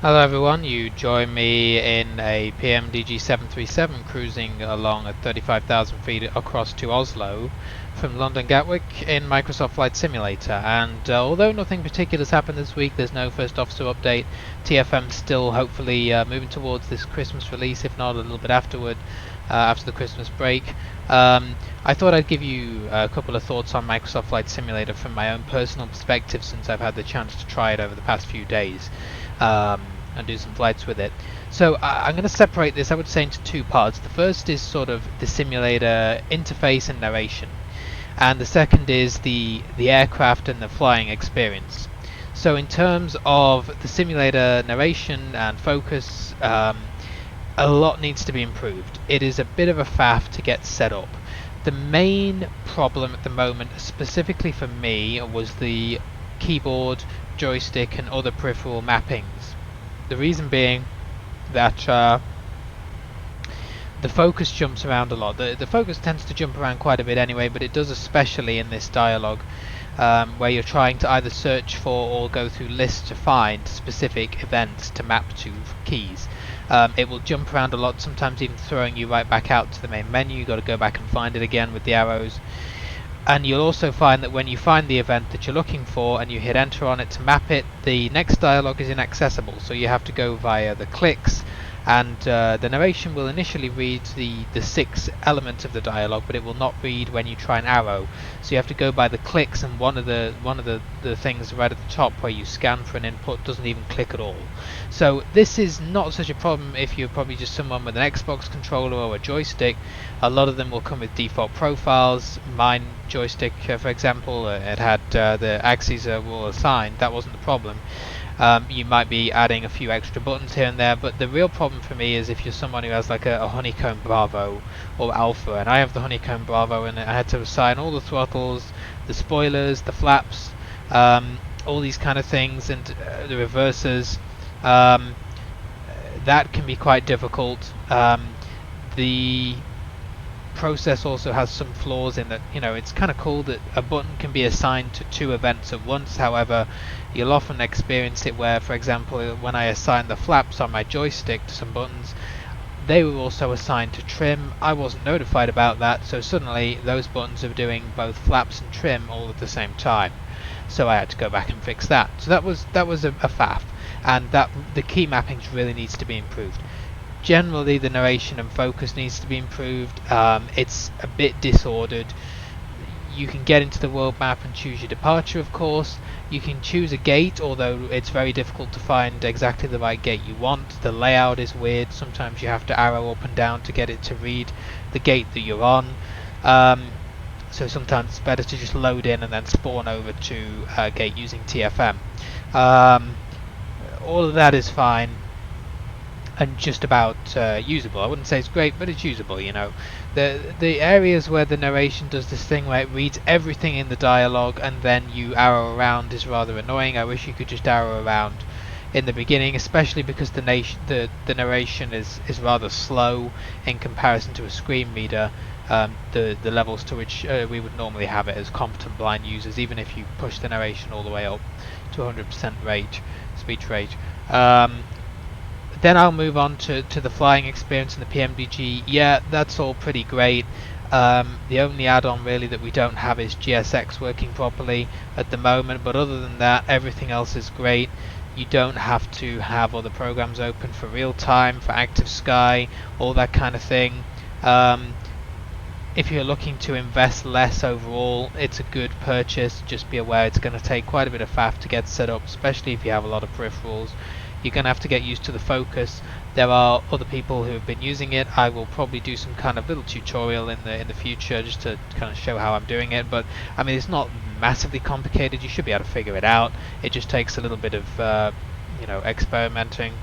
Hello everyone, you join me in a PMDG 737 cruising along at 35,000 feet across to Oslo from London Gatwick in Microsoft Flight Simulator. And although nothing particular has happened this week, there's no first officer update. TFM still hopefully moving towards this Christmas release, if not a little bit afterward, after the Christmas break. I thought I'd give you a couple of thoughts on Microsoft Flight Simulator from my own personal perspective since I've had the chance to try it over the past few days. And do some flights with it. So I'm going to separate this, I would say, into two parts. The first is sort of the simulator interface and narration, and the second is the aircraft and the flying experience. So in terms of the simulator narration and focus, a lot needs to be improved. It is a bit of a faff to get set up. The main problem at the moment, specifically for me, was the keyboard, joystick and other peripheral mappings. The reason being that the focus jumps around a lot. The focus tends to jump around quite a bit anyway, but it does especially in this dialogue where you're trying to either search for or go through lists to find specific events to map to keys. It will jump around a lot, sometimes even throwing you right back out to the main menu. You've got to go back and find it again with the arrows. And you'll also find that when you find the event that you're looking for and you hit enter on it to map it, the next dialogue is inaccessible, so you have to go via the clicks, and the narration will initially read the 6 elements of the dialogue, but it will not read when you try an arrow. So you have to go by the clicks, and one of the things right at the top where you scan for an input doesn't even click at all. So this is not such a problem if you're probably just someone with an Xbox controller or a joystick. A lot of them will come with default profiles. Mine joystick, for example, it had the axes were all assigned. That wasn't the problem. You might be adding a few extra buttons here and there, but the real problem for me is if you're someone who has like a Honeycomb Bravo or Alpha, and I have the Honeycomb Bravo, and I had to assign all the throttles, the spoilers, the flaps, all these kind of things, and the reversers. That can be quite difficult. The process also has some flaws in that, it's kind of cool that a button can be assigned to 2 events at once. However, you'll often experience it where, for example, when I assign the flaps on my joystick to some buttons, they were also assigned to trim. I wasn't notified about that, so suddenly those buttons are doing both flaps and trim all at the same time. So I had to go back and fix that. So that was a faff, and that the key mappings really needs to be improved. Generally, the narration and focus needs to be improved. It's a bit disordered. You can get into the world map and choose your departure, of course. You can choose a gate, although it's very difficult to find exactly the right gate you want. The layout is weird. Sometimes you have to arrow up and down to get it to read the gate that you're on. So sometimes it's better to just load in and then spawn over to a gate using TFM. All of that is fine and just about usable. I wouldn't say it's great, but it's usable. The areas where the narration does this thing where it reads everything in the dialogue and then you arrow around is rather annoying. I wish you could just arrow around in the beginning, especially because the narration is rather slow in comparison to a screen reader. The levels to which we would normally have it as competent blind users, even if you push the narration all the way up to 100% speech rate. Then I'll move on to the flying experience and the PMDG. Yeah, that's all pretty great. The only add-on really that we don't have is GSX working properly at the moment, but other than that, everything else is great. You don't have to have other programs open for real time, for active sky, all that kind of thing. If you're looking to invest less overall, it's a good purchase. Just be aware it's going to take quite a bit of faff to get set up, especially if you have a lot of peripherals. You're going to have to get used to the focus. There are other people who have been using it. I will probably do some kind of little tutorial in the future just to kind of show how I'm doing it, but I mean, it's not massively complicated. You should be able to figure it out. It just takes a little bit of experimenting.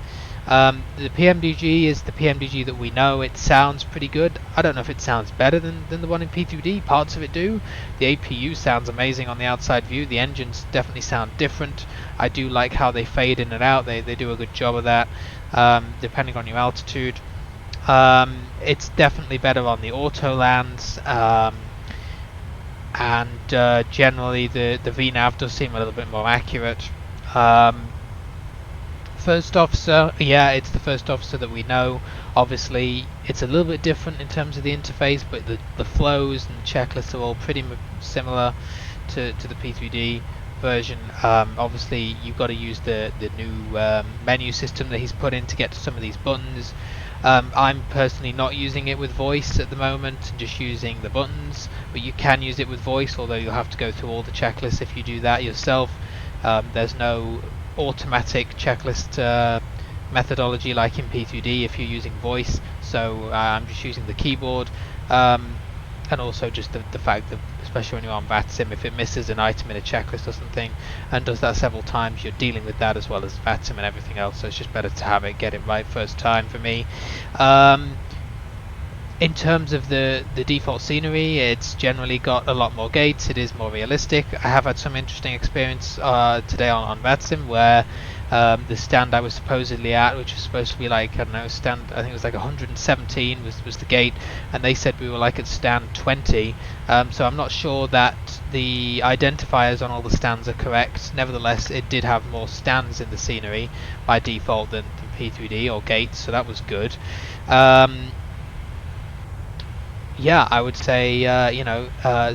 The PMDG is the PMDG that we know. It sounds pretty good. I don't know if it sounds better than the one in P2D. Parts of it do. The APU sounds amazing on the outside view. The engines definitely sound different. I do like how they fade in and out. They do a good job of that, depending on your altitude. It's definitely better on the auto lands, and generally the VNAV does seem a little bit more accurate. First officer, yeah, it's the first officer that we know. Obviously, it's a little bit different in terms of the interface, but the flows and the checklists are all pretty similar to the P3D version. Obviously, you've got to use the new menu system that he's put in to get to some of these buttons. I'm personally not using it with voice at the moment, just using the buttons, but you can use it with voice, although you'll have to go through all the checklists if you do that yourself. There's no automatic checklist methodology like in P3D if you're using voice, so I'm just using the keyboard, and also just the fact that, especially when you're on VATSIM, if it misses an item in a checklist or something and does that several times, you're dealing with that as well as VATSIM and everything else, so it's just better to have it, get it right first time for me. In terms of the default scenery, it's generally got a lot more gates, it is more realistic. I have had some interesting experience today on VATSIM where the stand I was supposedly at, which was supposed to be like, I don't know, stand, I think it was like 117 was the gate, and they said we were like at stand 20, so I'm not sure that the identifiers on all the stands are correct. Nevertheless, it did have more stands in the scenery by default than P3D or gates, so that was good. Yeah, I would say,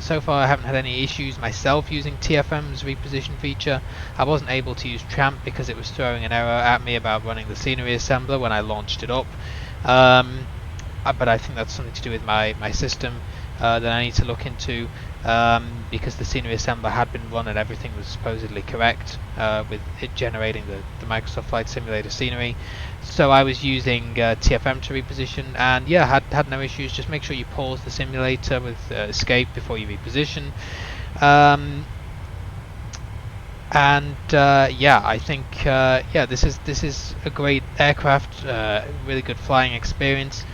so far I haven't had any issues myself using TFM's reposition feature. I wasn't able to use Tramp because it was throwing an error at me about running the scenery assembler when I launched it up. But I think that's something to do with my system that I need to look into, because the scenery assembler had been run and everything was supposedly correct with it generating the Microsoft Flight Simulator scenery. So I was using TFM to reposition, and yeah, had no issues. Just make sure you pause the simulator with escape before you reposition. Yeah, I think this is a great aircraft, really good flying experience.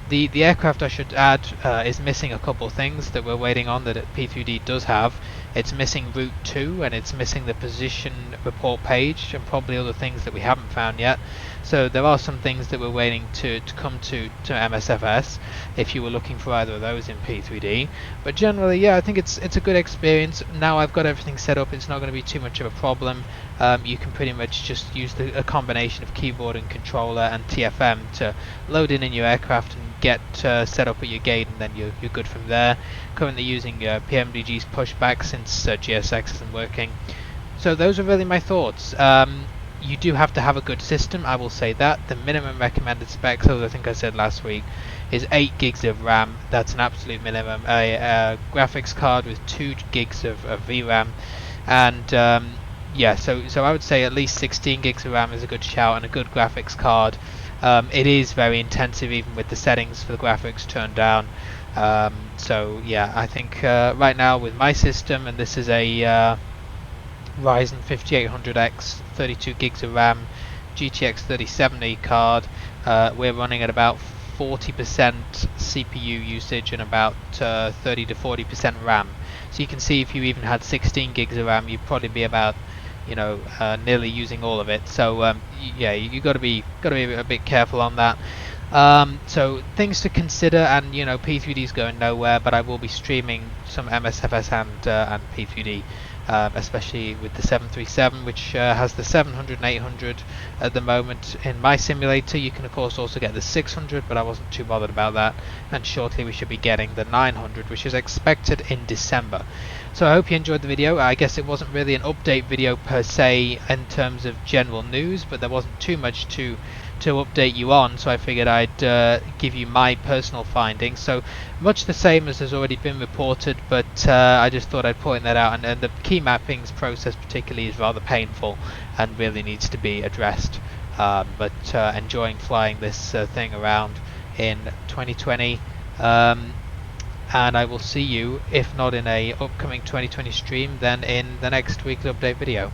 The aircraft, I should add, is missing a couple of things that we're waiting on that P3D does have. It's missing Route 2 and it's missing the position report page and probably other things that we haven't found yet. So there are some things that we're waiting to come to MSFS if you were looking for either of those in P3D. But generally, yeah, I think it's a good experience. Now I've got everything set up, it's not going to be too much of a problem. You can pretty much just use a combination of keyboard and controller and TFM to load in your aircraft and get set up at your gate, and then you're good from there. Currently using PMDG's pushback since GSX isn't working. So those are really my thoughts. You do have to have a good system, I will say that. The minimum recommended specs, as I think I said last week, is 8 gigs of RAM. That's an absolute minimum. A graphics card with 2 gigs of VRAM, and yeah, so I would say at least 16 gigs of RAM is a good shout, and a good graphics card. It is very intensive even with the settings for the graphics turned down. So yeah, I think right now with my system, and this is a Ryzen 5800X, 32 gigs of RAM, GTX 3070 card, we're running at about 40% CPU usage and about 30 to 40% RAM. So you can see if you even had 16 gigs of RAM, you'd probably be about, nearly using all of it. So yeah, you got to be a bit careful on that. So things to consider, and P3D is going nowhere, but I will be streaming some MSFS and P3D, especially with the 737, which has the 700 and 800 at the moment in my simulator. You can of course also get the 600, but I wasn't too bothered about that, and shortly we should be getting the 900, which is expected in December. So I hope you enjoyed the video. I guess it wasn't really an update video per se in terms of general news, but there wasn't too much to update you on, so I figured I'd give you my personal findings. So much the same as has already been reported, but I just thought I'd point that out, and the key mappings process particularly is rather painful and really needs to be addressed. But enjoying flying this thing around in 2020, and I will see you, if not in a upcoming 2020 stream, then in the next week's update video.